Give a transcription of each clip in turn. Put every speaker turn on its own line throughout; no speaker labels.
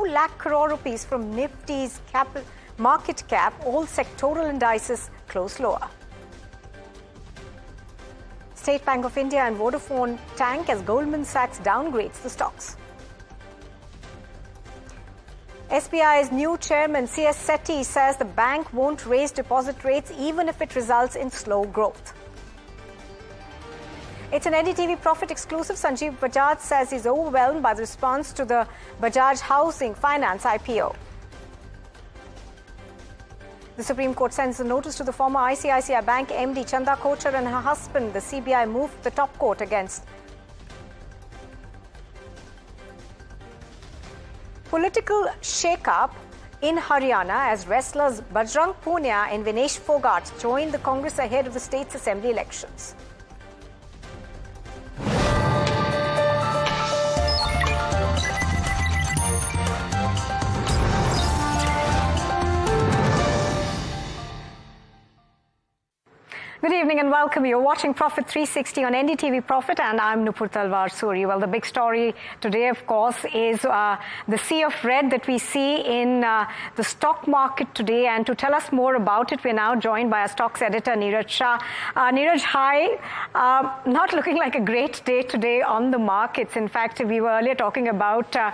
lakh crore rupees from Nifty's market cap. All sectoral indices closed lower. State Bank of India and Vodafone tank as Goldman Sachs downgrades the stocks. SBI's new chairman CS Setty says the bank won't raise deposit rates even if it results in slow growth. It's an NDTV Profit exclusive. Sanjeev Bajaj says he's overwhelmed by the response to the Bajaj Housing Finance IPO. The Supreme Court sends a notice to the former ICICI Bank MD Chanda Kochar and her husband. The CBI moved the top court against. Political shake-up in Haryana as wrestlers Bajrang Punia and Vinesh Fogart joined the Congress ahead of the state's assembly elections. Good evening and welcome. You're watching Profit 360 on NDTV Profit and I'm Nupur Talwar Suri. Well, the big story today, of course, is the sea of red that we see in the stock market today. And to tell us more about it, we're now joined by our stocks editor, Neeraj Shah. Neeraj, hi. Not looking like a great day today on the markets. In fact, we were earlier talking about, both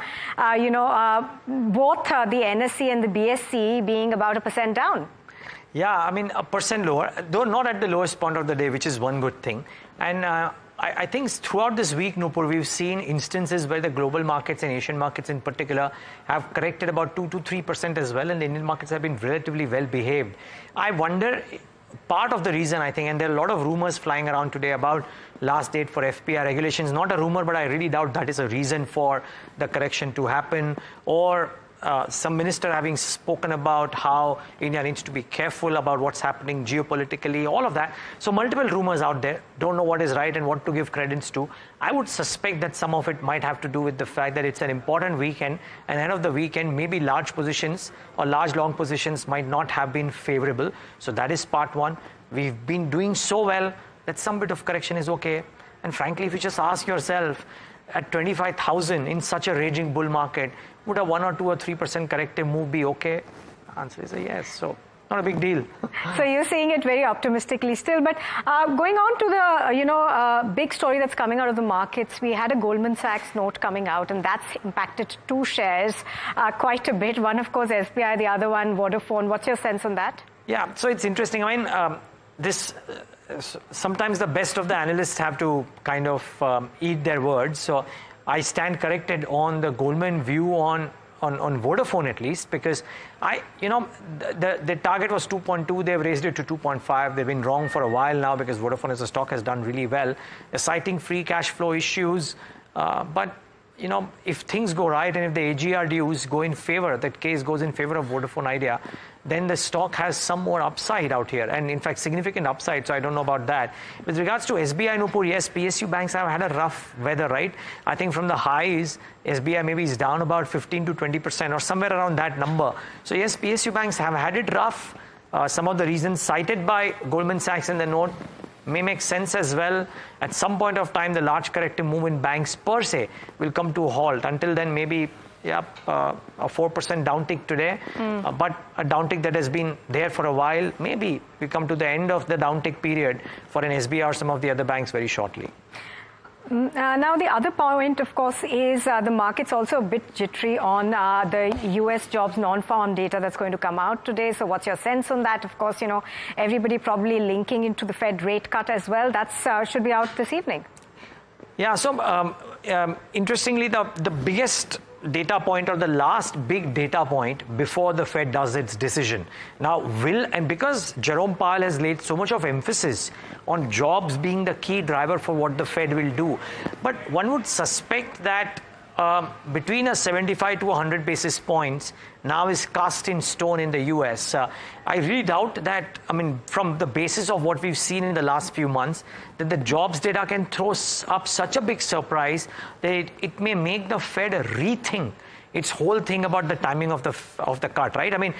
the NSE and the BSE being about 1% down.
Yeah, I mean, 1% lower, though not at the lowest point of the day, which is one good thing. And I think throughout this week, Nupur, we've seen instances where the global markets and Asian markets in particular have corrected about 2 to 3% as well, and the Indian markets have been relatively well behaved. I wonder, part of the reason, I think, and there are a lot of rumors flying around today about last date for FPI regulations, not a rumor, but I really doubt that is a reason for the correction to happen, or some minister having spoken about how India needs to be careful about what's happening geopolitically, all of that. So multiple rumors out there, don't know what is right and what to give credence to. I would suspect that some of it might have to do with the fact that it's an important weekend, and end of the weekend, maybe large positions or large long positions might not have been favorable. So that is part one. We've been doing so well that some bit of correction is okay. And frankly, if you just ask yourself, at 25,000 in such a raging bull market, would a 1 or 2 or 3% corrective move be okay? Answer is a yes. So not a big deal.
So you're seeing it very optimistically still. But going on to the big story that's coming out of the markets, we had a Goldman Sachs note coming out, and that's impacted two shares quite a bit. One, of course, SBI, the other one, Vodafone. What's your sense on that?
Yeah, so it's interesting. I mean, sometimes the best of the analysts have to kind of eat their words. So I stand corrected on the Goldman view on Vodafone at least, because the target was 2.2, they've raised it to 2.5. They've been wrong for a while now because Vodafone as a stock has done really well. They're citing free cash flow issues, but if things go right and if the AGR dues go in favor, that case goes in favor of Vodafone Idea, then the stock has some more upside out here, and in fact significant upside, so I don't know about that. With regards to SBI, Nupur, yes, PSU banks have had a rough weather, right? I think from the highs, SBI maybe is down about 15 to 20% or somewhere around that number. So yes, PSU banks have had it rough. Some of the reasons cited by Goldman Sachs in the note may make sense as well. At some point of time, the large corrective move in banks per se will come to a halt. Until then, maybe a 4% downtick today, but a downtick that has been there for a while. Maybe we come to the end of the downtick period for an SBI or some of the other banks very shortly.
Now, the other point, of course, is the market's also a bit jittery on the US jobs non-farm data that's going to come out today. So what's your sense on that? Of course, everybody probably linking into the Fed rate cut as well. That should be out this evening.
Yeah, so interestingly, the biggest data point or the last big data point before the Fed does its decision. Now, and because Jerome Powell has laid so much of emphasis on jobs being the key driver for what the Fed will do, but one would suspect that between a 75 to 100 basis points now is cast in stone in the US. I really doubt that, from the basis of what we've seen in the last few months, that the jobs data can throw up such a big surprise that it may make the Fed rethink its whole thing about the timing of the cut, right?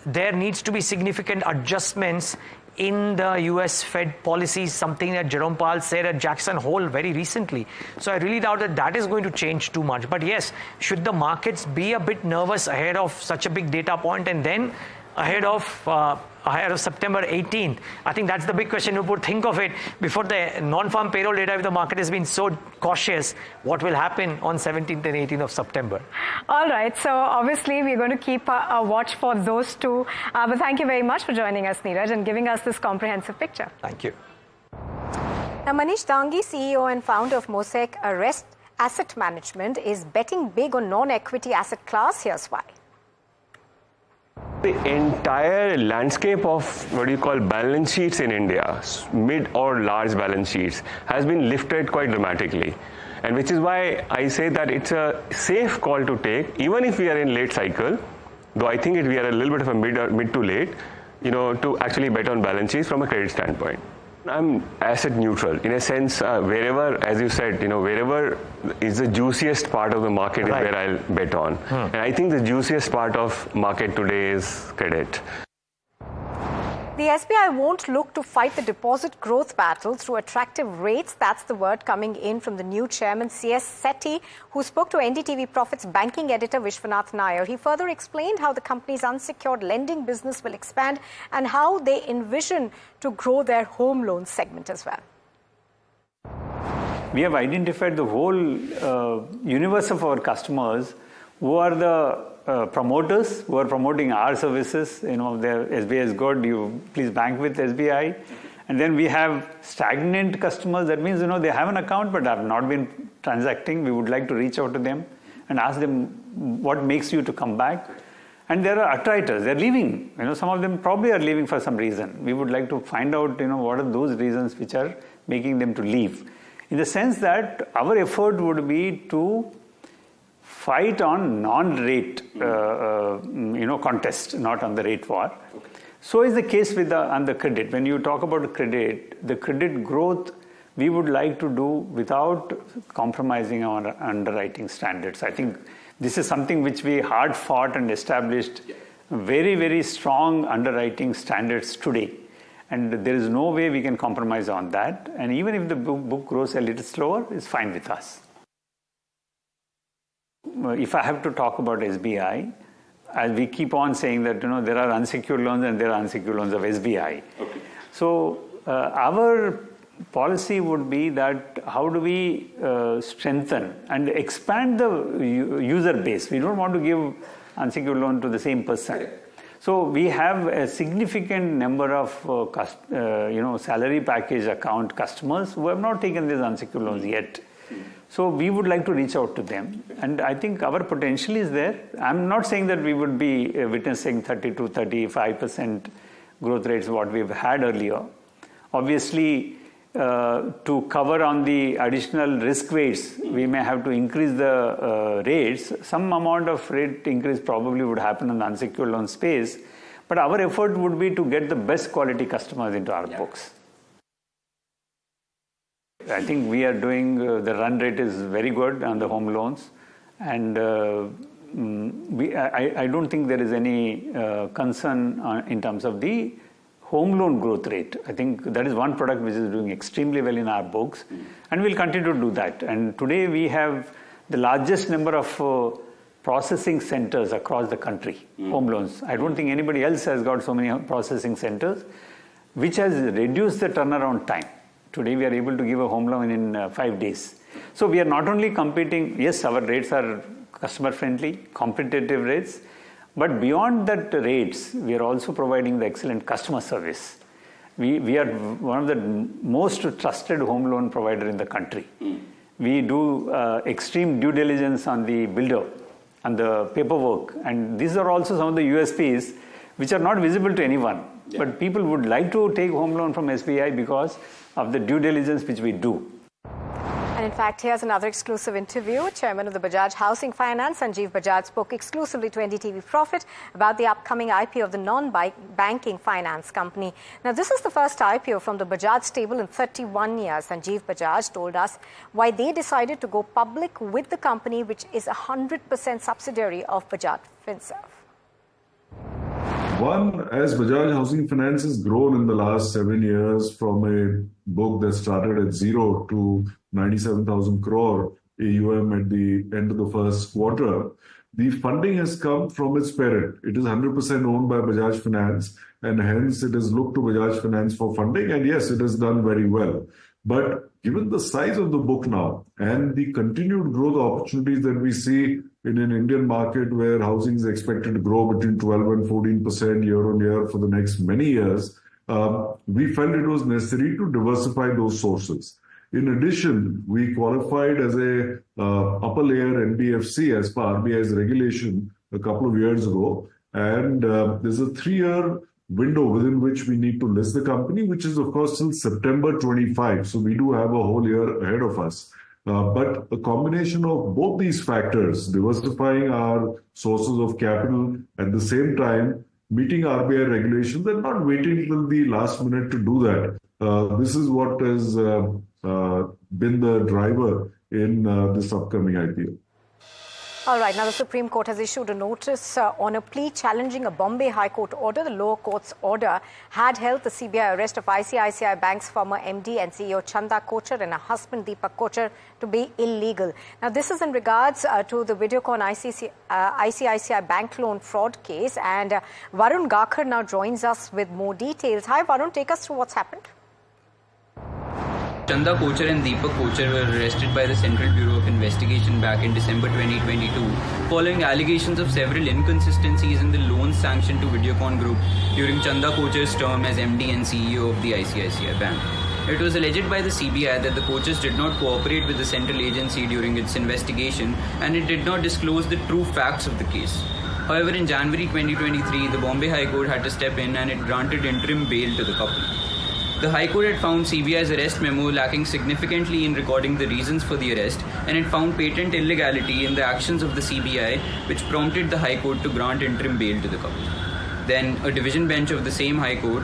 There needs to be significant adjustments in the US Fed policy, something that Jerome Powell said at Jackson Hole very recently. So I really doubt that that is going to change too much. But yes, should the markets be a bit nervous ahead of such a big data point and then ahead of September 18th? I think that's the big question. You would think of it before the non-farm payroll data. If the market has been so cautious, what will happen on 17th and 18th of September?
All right. So obviously, we're going to keep a watch for those two. But thank you very much for joining us, Neeraj, and giving us this comprehensive picture.
Thank you.
Now, Manish Dangi, CEO and founder of Mosaic Asset Management, is betting big on non-equity asset class. Here's why.
The entire landscape of what you call balance sheets in India, mid or large balance sheets, has been lifted quite dramatically. And which is why I say that it's a safe call to take, even if we are in late cycle, though I think we are a little bit of a mid to late, to actually bet on balance sheets from a credit standpoint. I'm asset neutral in a sense, wherever, as you said, wherever is the juiciest part of the market is where I'll bet on. And I think the juiciest part of market today is credit.
The SBI won't look to fight the deposit growth battle through attractive rates. That's the word coming in from the new chairman, CS Setty, who spoke to NDTV Profit's banking editor, Vishwanath Nair. He further explained how the company's unsecured lending business will expand and how they envision to grow their home loan segment as well.
We have identified the whole universe of our customers who are the promoters who are promoting our services. Their SBI is good, you please bank with SBI. And then we have stagnant customers. That means, they have an account but have not been transacting. We would like to reach out to them and ask them what makes you to come back. And there are attritors, they're leaving. Some of them probably are leaving for some reason. We would like to find out, what are those reasons which are making them to leave. In the sense that our effort would be to fight on non-rate, contest, not on the rate war. Okay. So is the case with on the credit. When you talk about credit, the credit growth we would like to do without compromising our underwriting standards. I think this is something which we hard fought and established very, very strong underwriting standards today. And there is no way we can compromise on that. And even if the book grows a little slower, it's fine with us. If I have to talk about SBI, as we keep on saying that there are unsecured loans and there are unsecured loans of SBI. Okay. So our policy would be that how do we strengthen and expand the user base. We don't want to give unsecured loan to the same person. Okay. So we have a significant number of salary package account customers who have not taken these unsecured loans yet. So we would like to reach out to them. And I think our potential is there. I'm not saying that we would be witnessing 30 to 35% growth rates what we've had earlier. Obviously, to cover on the additional risk weights, we may have to increase the rates. Some amount of rate increase probably would happen in the unsecured loan space. But our effort would be to get the best quality customers into our books. I think we are doing, the run rate is very good on the home loans. And I don't think there is any concern in terms of the home loan growth rate. I think that is one product which is doing extremely well in our books. And we'll continue to do that. And today we have the largest number of processing centers across the country, home loans. I don't think anybody else has got so many processing centers, which has reduced the turnaround time. Today we are able to give a home loan in 5 days. So we are not only competing, yes, our rates are customer friendly, competitive rates, but beyond that rates, we are also providing the excellent customer service. We are one of the most trusted home loan provider in the country. We do extreme due diligence on the builder, on the paperwork. And these are also some of the USPs which are not visible to anyone. Yeah. But people would like to take home loan from SBI because of the due diligence which we do.
And in fact, here's another exclusive interview. Chairman of the Bajaj Housing Finance, Sanjeev Bajaj, spoke exclusively to NDTV Profit about the upcoming IPO of the non-banking finance company. Now, this is the first IPO from the Bajaj stable in 31 years. Sanjeev Bajaj told us why they decided to go public with the company, which is a 100% subsidiary of Bajaj Finserv.
One, as Bajaj Housing Finance has grown in the last 7 years from a book that started at zero to 97,000 crore AUM at the end of the first quarter, the funding has come from its parent. It is 100% owned by Bajaj Finance, and hence it has looked to Bajaj Finance for funding. And yes, it has done very well. But given the size of the book now and the continued growth opportunities that we see in an Indian market where housing is expected to grow between 12 and 14% year on year for the next many years, we felt it was necessary to diversify those sources. In addition, we qualified as a upper layer NBFC as per RBI's regulation a couple of years ago. And there's a 3-year window within which we need to list the company, which is, of course, till September 25. So we do have a whole year ahead of us. But a combination of both these factors, diversifying our sources of capital, at the same time meeting RBI regulations and not waiting till the last minute to do that. This is what has been the driver in this upcoming IPO.
All right. Now, the Supreme Court has issued a notice on a plea challenging a Bombay High Court order. The lower court's order had held the CBI arrest of ICICI Bank's former MD and CEO Chanda Kochar and her husband Deepak Kochar to be illegal. Now, this is in regards to the Videocon ICICI Bank loan fraud case. And Varun Gakhar now joins us with more details. Hi, Varun. Take us through what's happened.
Chanda Kochar and Deepak Kochar were arrested by the Central Bureau of Investigation back in December 2022 following allegations of several inconsistencies in the loans sanctioned to Videocon Group during Chanda Kochar's term as MD and CEO of the ICICI Bank. It was alleged by the CBI that the Kochars did not cooperate with the central agency during its investigation and it did not disclose the true facts of the case. However, in January 2023, the Bombay High Court had to step in and it granted interim bail to the couple. The High Court had found CBI's arrest memo lacking significantly in recording the reasons for the arrest, and it found patent illegality in the actions of the CBI, which prompted the High Court to grant interim bail to the couple. Then, a division bench of the same High Court,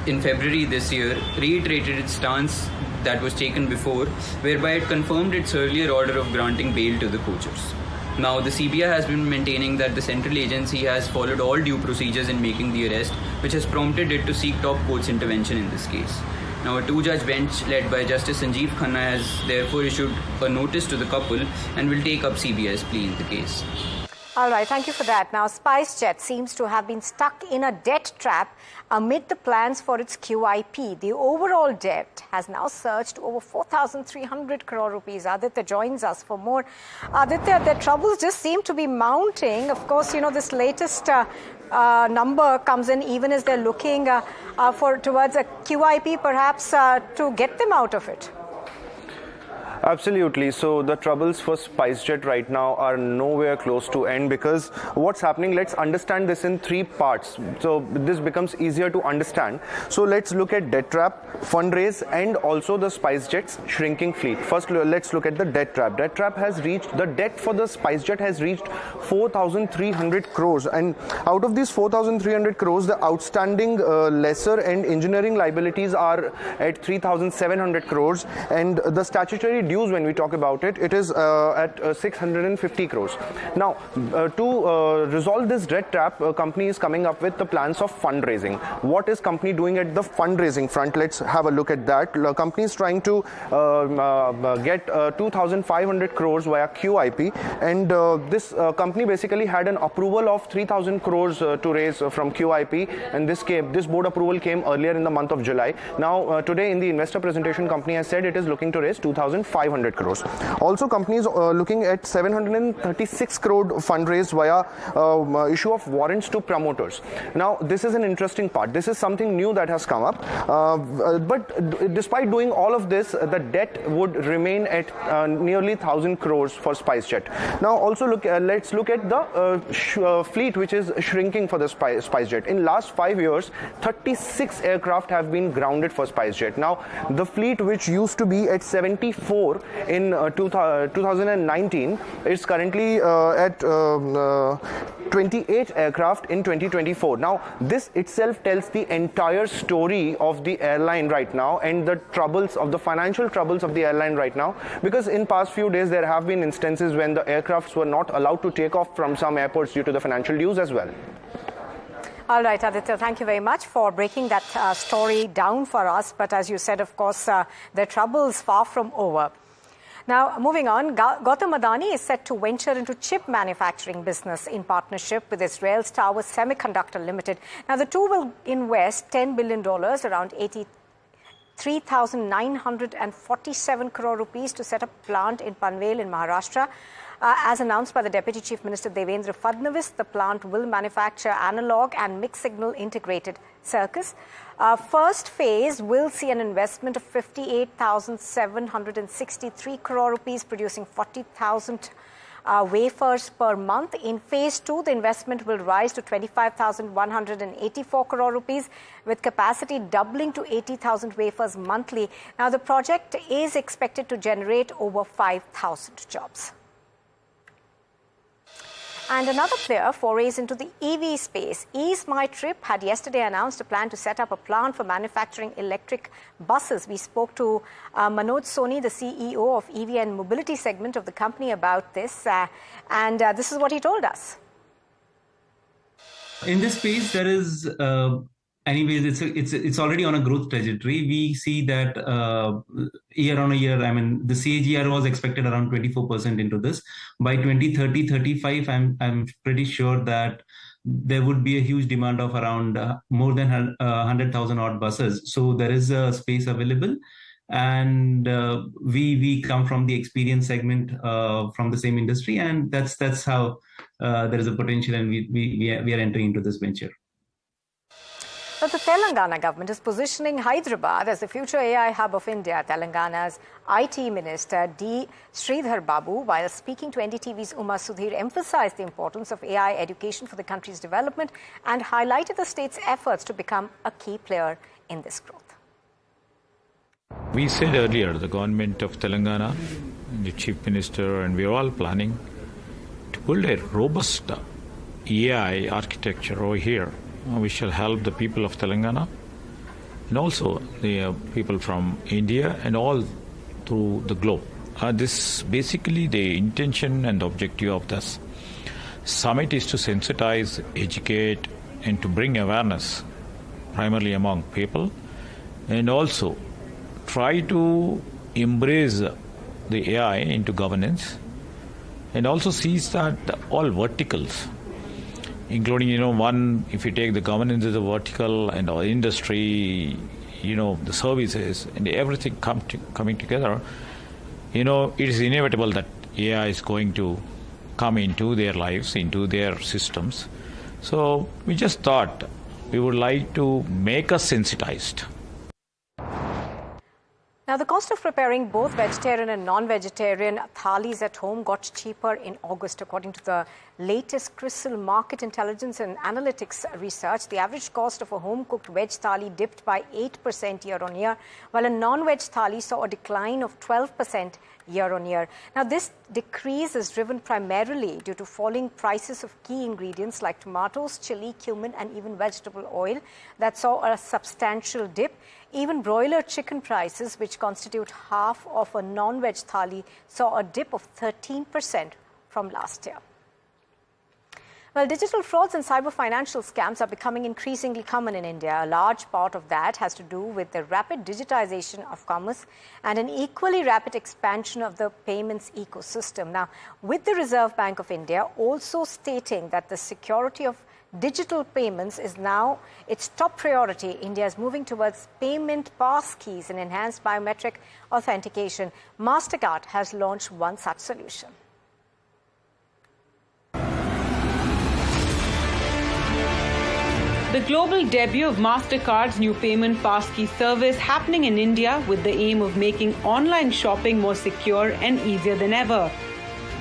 in February this year, reiterated its stance that was taken before, whereby it confirmed its earlier order of granting bail to the Kochars. Now, the CBI has been maintaining that the central agency has followed all due procedures in making the arrest, which has prompted it to seek top court's intervention in this case. Now, a 2-judge bench led by Justice Sanjeev Khanna has therefore issued a notice to the couple and will take up CBI's plea in the case.
All right, thank you for that. Now, SpiceJet seems to have been stuck in a debt trap amid the plans for its QIP. The overall debt has now surged to over 4,300 crore rupees. Aditya joins us for more. Aditya, their troubles just seem to be mounting. Of course, you know, this latest number comes in even as they're looking towards a QIP, perhaps to get them out of it.
Absolutely. So the troubles for SpiceJet right now are nowhere close to end, because what's happening, let's understand this in 3 parts. So this becomes easier to understand. So let's look at debt trap, fundraise, and also the SpiceJet's shrinking fleet. First, let's look at the debt trap. Debt trap has reached, the debt for the SpiceJet has reached 4,300 crores. And out of these 4,300 crores, the outstanding lesser and engineering liabilities are at 3,700 crores. And the statutory dues, when we talk about it, it is at 650 crores. Now, to resolve this debt trap, company is coming up with the plans of fundraising. What is company doing at the fundraising front? Let's have a look at that. The company is trying to get 2,500 crores via QIP, and this company basically had an approval of 3,000 crores to raise from QIP, and this board approval came earlier in the month of July. Now, today in the investor presentation, company has said it is looking to raise 2,500 crores. Also, company is looking at 736 crore fundraise via issue of warrants to promoters. Now, this is an interesting part. This is something new that has come up. But despite doing all of this, the debt would remain at nearly 1,000 crores for SpiceJet. Now, also let's look at the fleet, which is shrinking for the SpiceJet. In last 5 years, 36 aircraft have been grounded for SpiceJet. Now, the fleet, which used to be at 74 in 2019, is currently at 28 aircraft in 2024. Now, this itself tells the entire story of the airline right now and the troubles of the financial troubles of the airline right now, because in past few days there have been instances when the aircrafts were not allowed to take off from some airports due to the financial dues as well.
All right, Aditya, thank you very much for breaking that story down for us. But as you said, of course, their trouble's far from over. Now, moving on, Gautam Adani is set to venture into chip manufacturing business in partnership with Israel's Tower Semiconductor Limited. Now, the two will invest $10 billion, around 3,947 crore rupees, to set up a plant in Panvel in Maharashtra. As announced by the Deputy Chief Minister Devendra Fadnavis, the plant will manufacture analog and mixed-signal integrated circuits. First phase will see an investment of 58,763 crore rupees, producing 40,000 wafers per month. In phase 2, the investment will rise to 25,184 crore rupees, with capacity doubling to 80,000 wafers monthly. Now, the project is expected to generate over 5,000 jobs. And another player forays into the EV space. Ease My Trip had yesterday announced a plan to set up a plant for manufacturing electric buses. We spoke to Manoj Soni, the CEO of EV and Mobility segment of the company, about this. And this is what he told us.
In this space, there is, anyways, it's already on a growth trajectory. We see that year on a year, I mean, the CAGR was expected around 24% into this. By 2030-35, I'm pretty sure that there would be a huge demand of around more than 100,000 odd buses. So there is a space available. And we come from the experience segment from the same industry, and that's how there is a potential, and we are entering into this venture.
But the Telangana government is positioning Hyderabad as the future AI hub of India. Telangana's IT Minister D. Sridhar Babu, while speaking to NDTV's Uma Sudhir, emphasized the importance of AI education for the country's development and highlighted the state's efforts to become a key player in this growth.
We said earlier, the government of Telangana, the Chief Minister, and we are all planning to build a robust AI architecture over here. We shall help the people of Telangana and also the people from India and all through the globe. This basically the intention and the objective of this summit is to sensitize, educate, and to bring awareness primarily among people, and also try to embrace the AI into governance, and also sees that all verticals, including, one, if you take the governance as a vertical and our industry, the services and everything coming together, it is inevitable that AI is going to come into their lives, into their systems. So we just thought we would like to make us sensitized.
Now, the cost of preparing both vegetarian and non-vegetarian thalis at home got cheaper in August. According to the latest CRISIL Market Intelligence and Analytics research, the average cost of a home-cooked veg thali dipped by 8% year-on-year, while a non-veg thali saw a decline of 12% year-on-year. Now, this decrease is driven primarily due to falling prices of key ingredients like tomatoes, chili, cumin, and even vegetable oil that saw a substantial dip. Even broiler chicken prices, which constitute half of a non-veg thali, saw a dip of 13% from last year. Well, digital frauds and cyber financial scams are becoming increasingly common in India. A large part of that has to do with the rapid digitization of commerce and an equally rapid expansion of the payments ecosystem. Now, with the Reserve Bank of India also stating that the security of digital payments is now its top priority, India is moving towards payment pass keys and enhanced biometric authentication. MasterCard has launched one such solution.
The global debut of MasterCard's new payment passkey service happening in India with the aim of making online shopping more secure and easier than ever.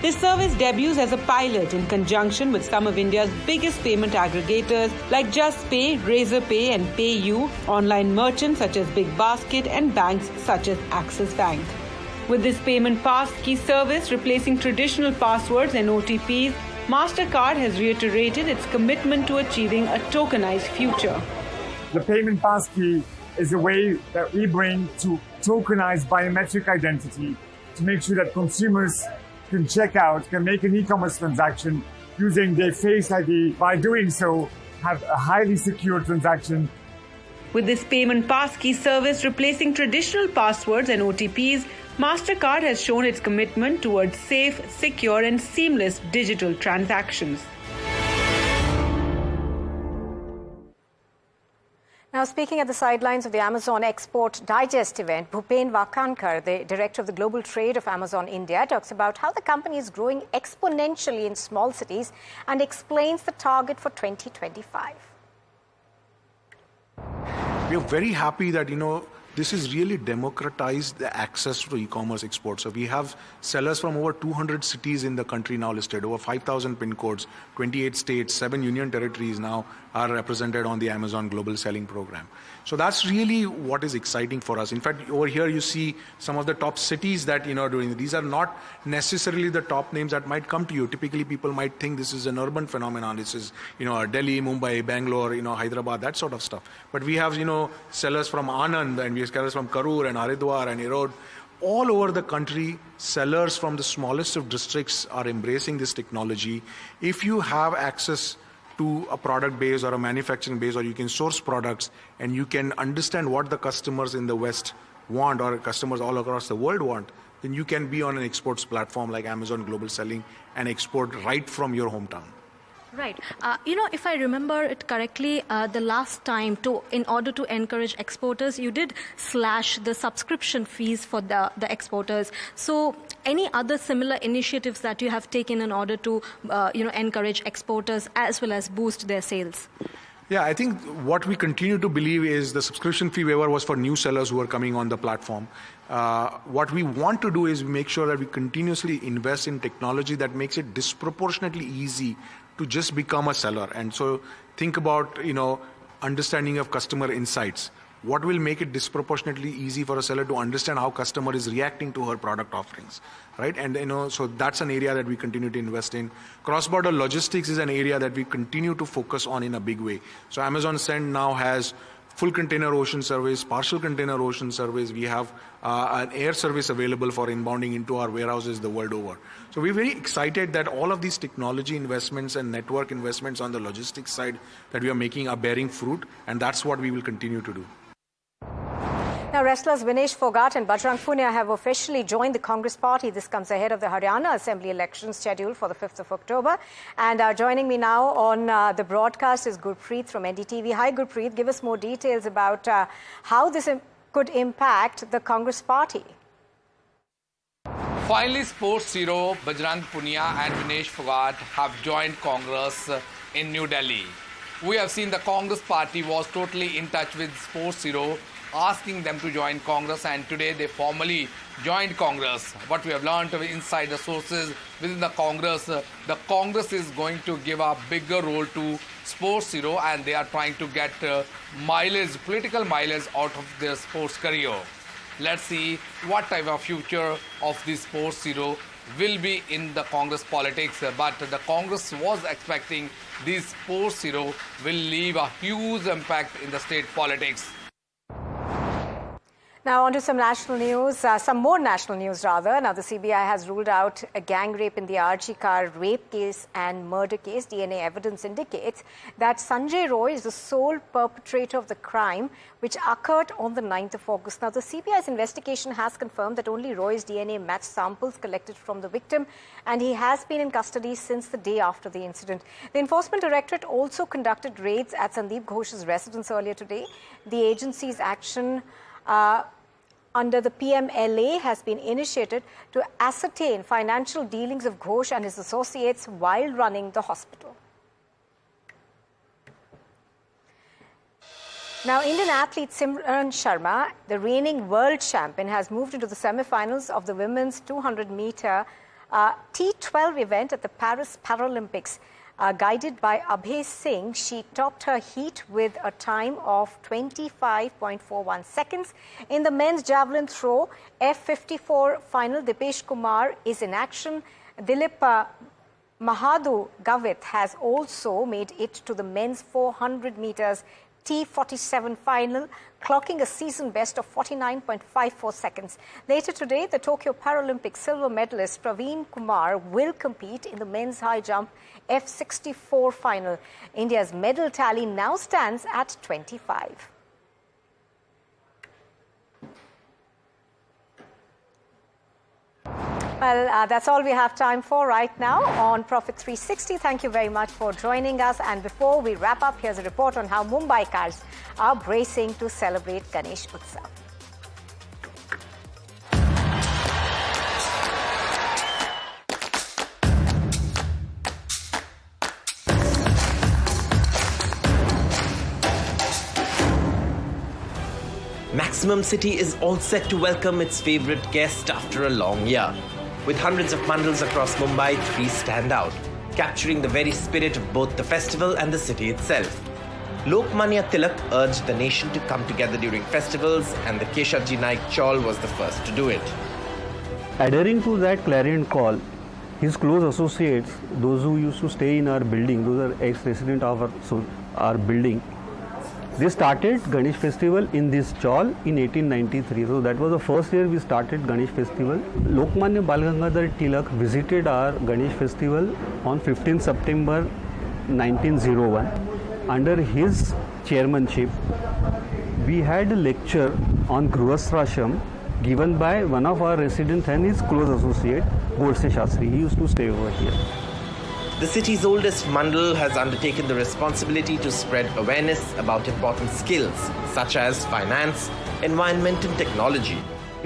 This service debuts as a pilot in conjunction with some of India's biggest payment aggregators like JustPay, Razorpay and PayU, online merchants such as Big Basket and banks such as Axis Bank. With this payment passkey service replacing traditional passwords and OTPs, MasterCard has reiterated its commitment to achieving a tokenized future.
The payment passkey is a way that we bring to tokenize biometric identity to make sure that consumers can check out, can make an e-commerce transaction using their Face ID. By doing so, have a highly secure transaction.
With this payment passkey service replacing traditional passwords and OTPs, MasterCard has shown its commitment towards safe, secure and seamless digital transactions.
Now, speaking at the sidelines of the Amazon Export Digest event, Bhupen Wakankar, the director of the global trade of Amazon India, talks about how the company is growing exponentially in small cities and explains the target for 2025.
We are very happy that, this has really democratized the access to e-commerce export. So we have sellers from over 200 cities in the country now listed, over 5,000 pin codes, 28 states, 7 union territories now are represented on the Amazon Global Selling Program. So that's really what is exciting for us. In fact, over here you see some of the top cities that, doing. These are not necessarily the top names that might come to you. Typically people might think this is an urban phenomenon. This is, Delhi, Mumbai, Bangalore, Hyderabad, that sort of stuff. But we have, sellers from Anand, and we have sellers from Karur and Haridwar and Erode. All over the country, sellers from the smallest of districts are embracing this technology. If you have access to a product base or a manufacturing base, or you can source products and you can understand what the customers in the West want or customers all across the world want, then you can be on an exports platform like Amazon Global Selling and export right from your hometown.
Right. If I remember it correctly, the last time, in order to encourage exporters, you did slash the subscription fees for the exporters. So any other similar initiatives that you have taken in order to, encourage exporters as well as boost their sales?
Yeah, I think what we continue to believe is the subscription fee waiver was for new sellers who are coming on the platform. What we want to do is make sure that we continuously invest in technology that makes it disproportionately easy to just become a seller. And so think about, understanding of customer insights. What will make it disproportionately easy for a seller to understand how customer is reacting to her product offerings, right? And, so that's an area that we continue to invest in. Cross-border logistics is an area that we continue to focus on in a big way. So Amazon Send now has full container ocean service, partial container ocean service. We have an air service available for inbounding into our warehouses the world over. So we're very excited that all of these technology investments and network investments on the logistics side that we are making are bearing fruit, and that's what we will continue to do.
Now, wrestlers Vinesh Phogat and Bajrang Punia have officially joined the Congress party. This comes ahead of the Haryana Assembly elections scheduled for the 5th of October. And joining me now on the broadcast is Gurpreet from NDTV. Hi, Gurpreet. Give us more details about how this could impact the Congress party.
Finally, sports hero Bajrang Punia and Vinesh Phogat have joined Congress in New Delhi. We have seen the Congress party was totally in touch with sports hero, asking them to join Congress, and today they formally joined Congress. What we have learned of insider sources within the Congress is going to give a bigger role to sports hero, and they are trying to get political mileage out of their sports career. Let's see what type of future of this sports hero will be in the Congress politics, but the Congress was expecting this sports hero will leave a huge impact in the state politics.
Now on to some national news, some more national news rather. Now the CBI has ruled out a gang rape in the RG car rape case and murder case. DNA evidence indicates that Sanjay Roy is the sole perpetrator of the crime which occurred on the 9th of August. Now the CBI's investigation has confirmed that only Roy's DNA matched samples collected from the victim, and he has been in custody since the day after the incident. The Enforcement Directorate also conducted raids at Sandeep Ghosh's residence earlier today. The agency's action under the PMLA has been initiated to ascertain financial dealings of Ghosh and his associates while running the hospital. Now, Indian athlete Simran Sharma, the reigning world champion, has moved into the semi-finals of the women's 200-meter T12 event at the Paris Paralympics. Guided by Abhay Singh, she topped her heat with a time of 25.41 seconds. In the men's javelin throw F54 final, Dipesh Kumar is in action. Dilip Mahadu Gavit has also made it to the men's 400 meters T47 final, clocking a season best of 49.54 seconds. Later today, the Tokyo Paralympic silver medalist Praveen Kumar will compete in the men's high jump F64 final. India's medal tally now stands at 25. Well, that's all we have time for right now on Profit 360. Thank you very much for joining us. And before we wrap up, here's a report on how Mumbaikars are bracing to celebrate Ganesh Utsav.
Maximum City is all set to welcome its favourite guest after a long year. With hundreds of mandals across Mumbai, three stand out, capturing the very spirit of both the festival and the city itself. Lokmanya Tilak urged the nation to come together during festivals, and the Keshavji Naik Chawl was the first to do it.
Adhering to that clarion call, his close associates, those who used to stay in our building, those are ex-residents of our building, they started Ganesh festival in this chawl in 1893. So that was the first year we started Ganesh festival. Lokmanya Balgangadhar Tilak visited our Ganesh festival on 15 September 1901. Under his chairmanship, we had a lecture on Grihasthrasham given by one of our residents and his close associate, Godse Shastri. He used to stay over here.
The city's oldest mandal has undertaken the responsibility to spread awareness about important skills such as finance, environment and technology.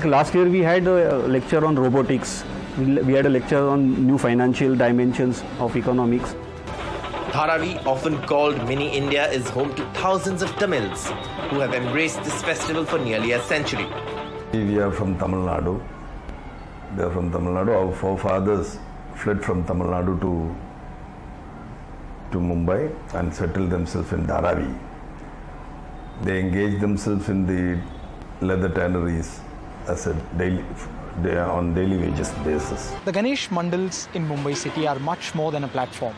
Last year we had a lecture on robotics. We had a lecture on new financial dimensions of economics.
Dharavi, often called Mini India, is home to thousands of Tamils who have embraced this festival for nearly a century.
We are from Tamil Nadu. They are from Tamil Nadu. Our forefathers fled from Tamil Nadu to Mumbai and settled themselves in Dharavi. They engaged themselves in the leather tanneries as a on daily wages basis.
The Ganesh Mandals in Mumbai city are much more than a platform.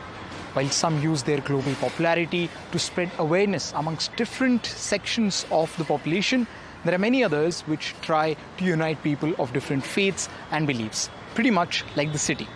While some use their global popularity to spread awareness amongst different sections of the population, there are many others which try to unite people of different faiths and beliefs, pretty much like the city.